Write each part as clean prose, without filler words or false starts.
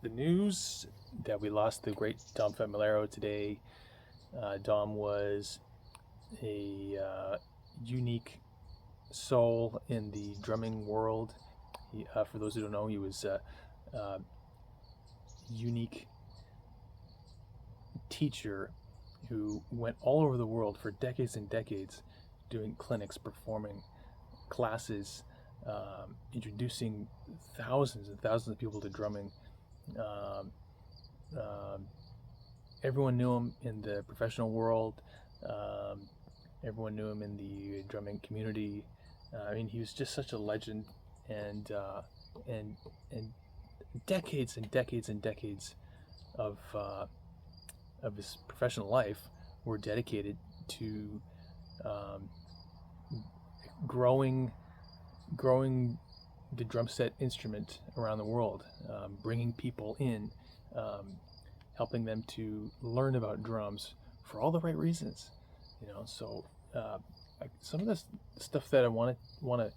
the news that we lost the great Dom Famularo today. Dom was a unique soul in the drumming world. For those who don't know, he was a unique teacher who went all over the world for decades and decades doing clinics, performing classes, introducing thousands and thousands of people to drumming. Um, um, Everyone knew him in the professional world. Um, Everyone knew him in the drumming community. I mean, he was just such a legend, and and and decades and decades and decades of his professional life were dedicated to um, growing the drum set instrument around the world, bringing people in, um, helping them to learn about drums for all the right reasons. So some of this stuff that I want to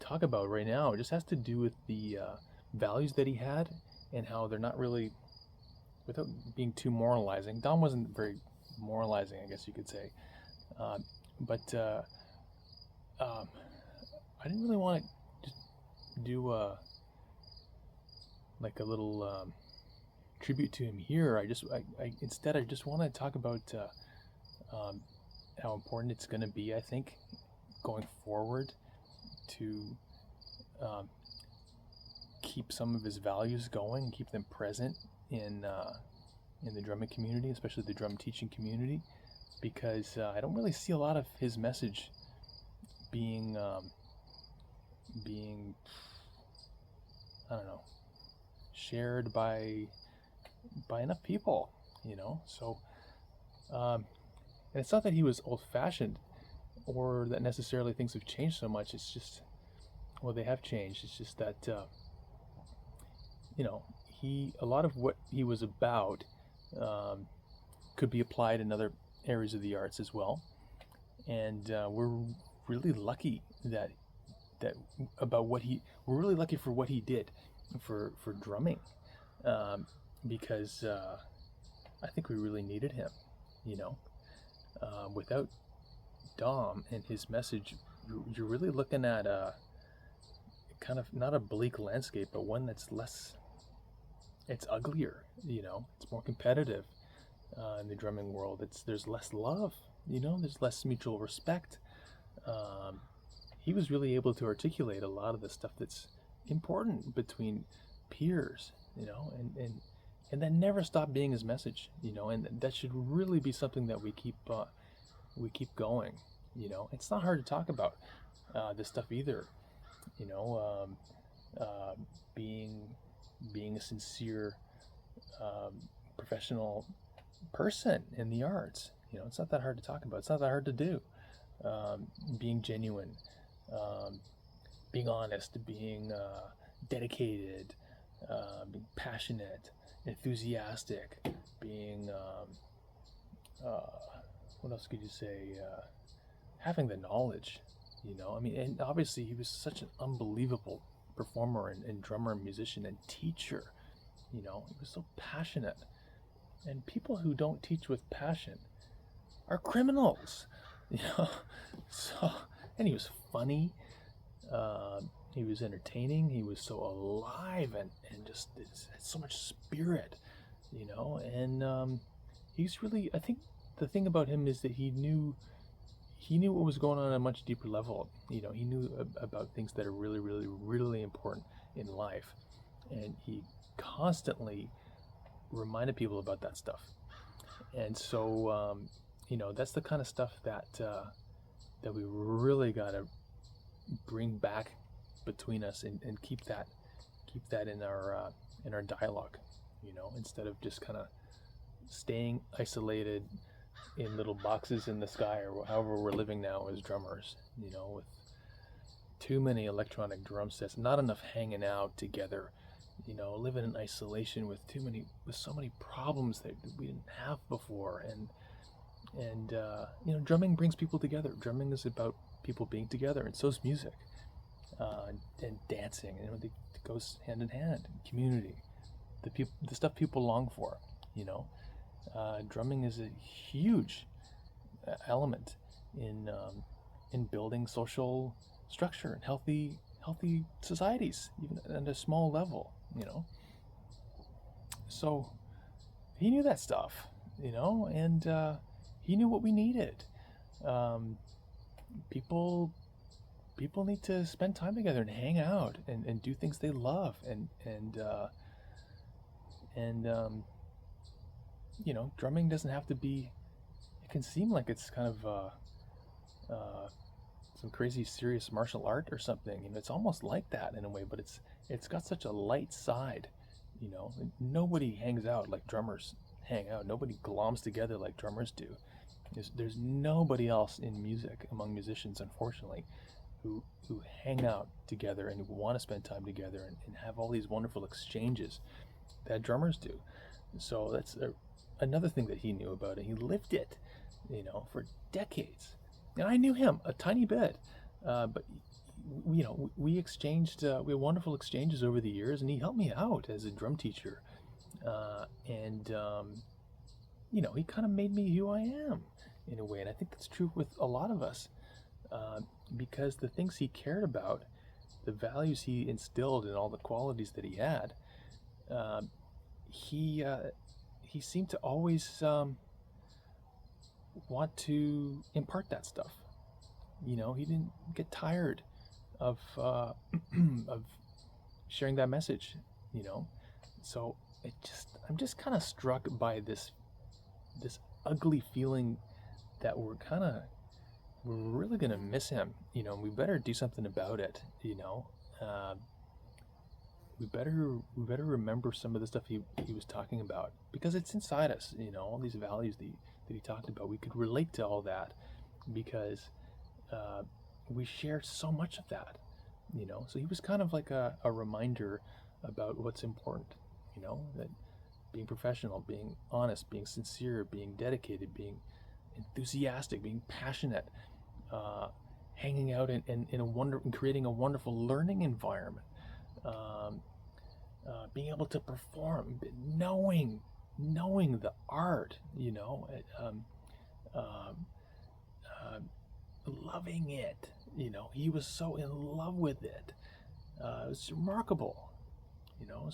talk about right now just has to do with the values that he had and how they're not really, without being too moralizing. Dom wasn't very moralizing, I guess you could say, but I didn't really want to just do like a little tribute to him here. Instead I just want to talk about how important it's going to be, I think, going forward to keep some of his values going, keep them present in the drumming community, especially the drum teaching community, because I don't really see a lot of his message being I don't know, shared by enough people, So, and it's not that he was old-fashioned, or that necessarily things have changed so much. It's just, well, they have changed. It's just that a lot of what he was about could be applied in other areas of the arts as well, and we're really lucky we're really lucky for what he did for drumming, because I think we really needed him. Without Dom and his message, you're really looking at a kind of not a bleak landscape, but one that's less. It's uglier. It's more competitive in the drumming world. There's less love. There's less mutual respect. He was really able to articulate a lot of the stuff that's important between peers, and that never stopped being his message, and that should really be something that we keep going. It's not hard to talk about this stuff either, being a sincere professional person in the arts. It's not that hard to talk about. It's not that hard to do. Being genuine, being honest, being dedicated, being passionate, enthusiastic, being what else could you say? Having the knowledge, I mean, and obviously he was such an unbelievable performer and drummer and musician and teacher. He was so passionate, and people who don't teach with passion are criminals. So, and he was funny, he was entertaining, he was so alive and just had so much spirit, and he's really, I think the thing about him is that he knew what was going on a much deeper level. He knew about things that are really, really, really important in life, and he constantly reminded people about that stuff. And so that's the kind of stuff that we really got to bring back between us and keep that in our dialogue, instead of just kind of staying isolated in little boxes in the sky, or however we're living now as drummers, with too many electronic drum sets, not enough hanging out together, living in isolation with so many problems that we didn't have before. And drumming brings people together. Drumming is about people being together, and so is music. and dancing. It goes hand in hand. Community, the stuff people long for. You know, drumming is a huge element in building social structure and healthy societies, even at a small level. You know, so he knew that stuff. You know, and he knew what we needed. Um, people need to spend time together and hang out and do things they love and you know, drumming doesn't have to be. It can seem like it's kind of some crazy serious martial art or something. You know, it's almost like that in a way, but it's got such a light side. You know, nobody hangs out like drummers hang out. Nobody gloms together like drummers do. There's nobody else in music among musicians, unfortunately, who hang out together and who want to spend time together and have all these wonderful exchanges that drummers do. So that's another thing that he knew about it. He lived it, you know, for decades. And I knew him a tiny bit, but you know, we exchanged, we had wonderful exchanges over the years, and he helped me out as a drum teacher, and you know, he kind of made me who I am in a way, and I think that's true with a lot of us, because the things he cared about, the values he instilled, and all the qualities that he had, uh, he he seemed to always want to impart that stuff. You know, he didn't get tired of of sharing that message. You know, so I'm just kind of struck by this ugly feeling that we're really gonna miss him. You know, we better do something about it. You know, uh, we better remember some of the stuff he was talking about, because it's inside us. You know, all these values that he talked about, we could relate to all that because uh, we share so much of that. You know, so he was kind of like a reminder about what's important. You know, that being professional, being honest, being sincere, being dedicated, being enthusiastic, being passionate, uh, hanging out in a and creating a wonderful learning environment, um, being able to perform, knowing the art, you know, um, uh, loving it. You know, he was so in love with it. It was remarkable. You know,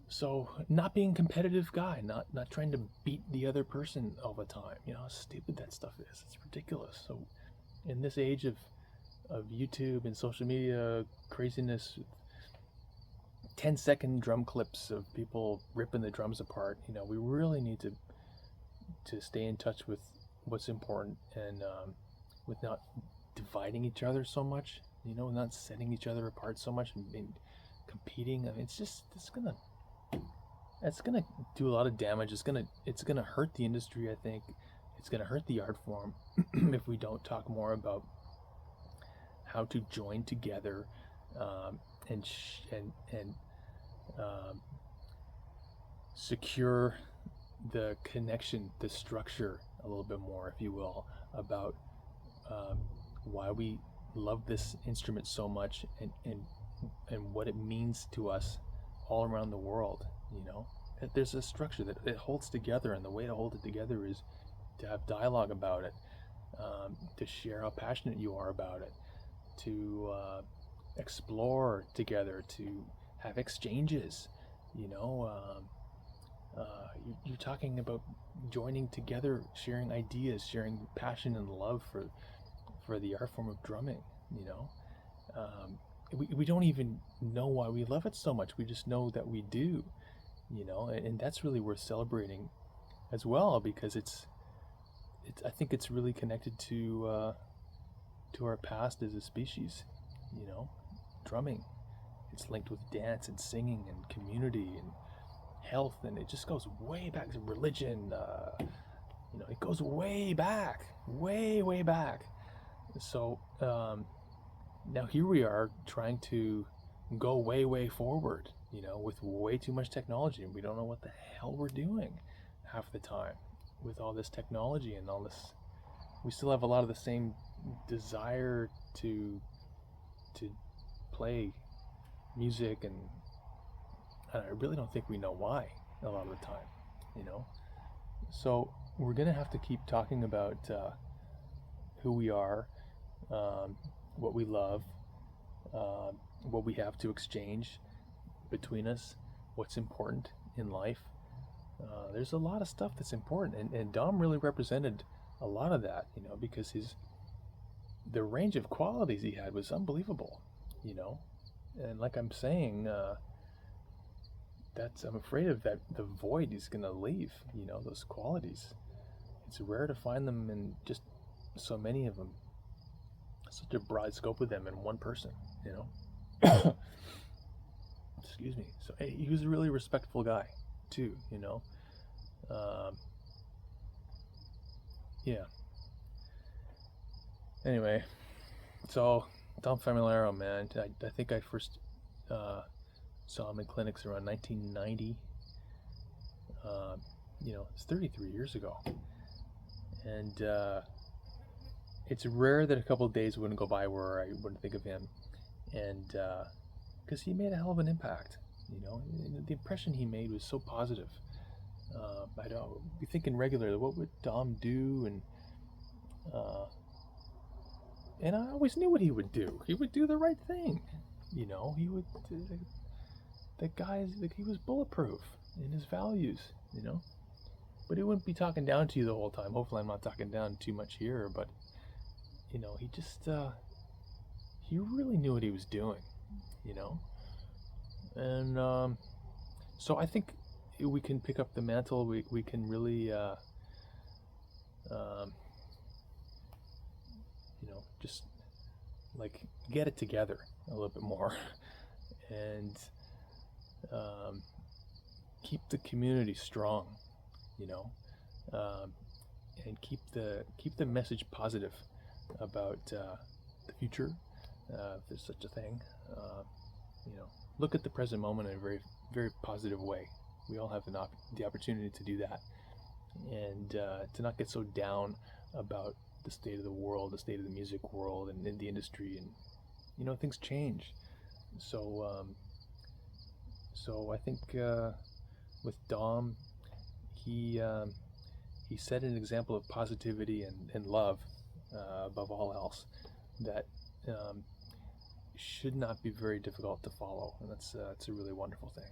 so not being a competitive guy, not trying to beat the other person all the time. You know how stupid that stuff is. It's ridiculous. So in this age of YouTube and social media craziness, 10-second drum clips of people ripping the drums apart, you know, we really need to stay in touch with what's important, and with not dividing each other so much. You know, not setting each other apart so much and competing. I mean, it's gonna do a lot of damage. It's gonna hurt the industry. I think it's gonna hurt the art form if we don't talk more about how to join together, and um, secure the connection, the structure a little bit more, if you will, about um, why we love this instrument so much, and what it means to us all around the world. You know, there's a structure that it holds together, and the way to hold it together is to have dialogue about it, to share how passionate you are about it, to explore together, to have exchanges. You know, you're talking about joining together, sharing ideas, sharing passion and love for the art form of drumming. You know, we don't even know why we love it so much. We just know that we do. You know, and that's really worth celebrating as well, because it's I think it's really connected to our past as a species. You know, drumming, it's linked with dance and singing and community and health, and it just goes way back to religion. You know, it goes way back, way back. So now here we are trying to go way forward, you know, with way too much technology, and we don't know what the hell we're doing half the time with all this technology and all this. We still have a lot of the same desire to to play music, and I really don't think we know why a lot of the time, you know. So we're gonna have to keep talking about who we are, what we love, what we have to exchange between us, what's important in life. There's a lot of stuff that's important, and Dom really represented a lot of that, you know, because the range of qualities he had was unbelievable, you know. And like I'm saying, I'm afraid of that, the void he's gonna leave, you know, those qualities. It's rare to find them in just so many of them, such a broad scope of them in one person, you know. Excuse me. So he was a really respectful guy too, you know. Yeah. Anyway, so Dom Famularo, man, I think I first saw him in clinics around 1990. You know, it's 33 years ago, and it's rare that a couple of days wouldn't go by where I wouldn't think of him, and because he made a hell of an impact. You know, the impression he made was so positive. I'd be thinking regularly, what would Dom do, and I always knew what he would do. He would do the right thing. You know, he would. The guy, he was bulletproof in his values. You know, but he wouldn't be talking down to you the whole time. Hopefully, I'm not talking down too much here. But you know, he just he really knew what he was doing. You know, and so I think we can pick up the mantle. We can really. You know, just like get it together a little bit more, and keep the community strong, you know, and keep the message positive about the future, if there's such a thing. You know, look at the present moment in a very, very positive way. We all have the opportunity to do that, and to not get so down about the state of the world, the state of the music world, and in the industry, and you know, things change. So so I think with Dom, he set an example of positivity and love above all else that should not be very difficult to follow, and that's a really wonderful thing.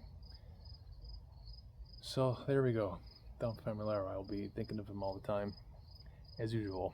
So there we go, Dom Famularo. I'll be thinking of him all the time, as usual.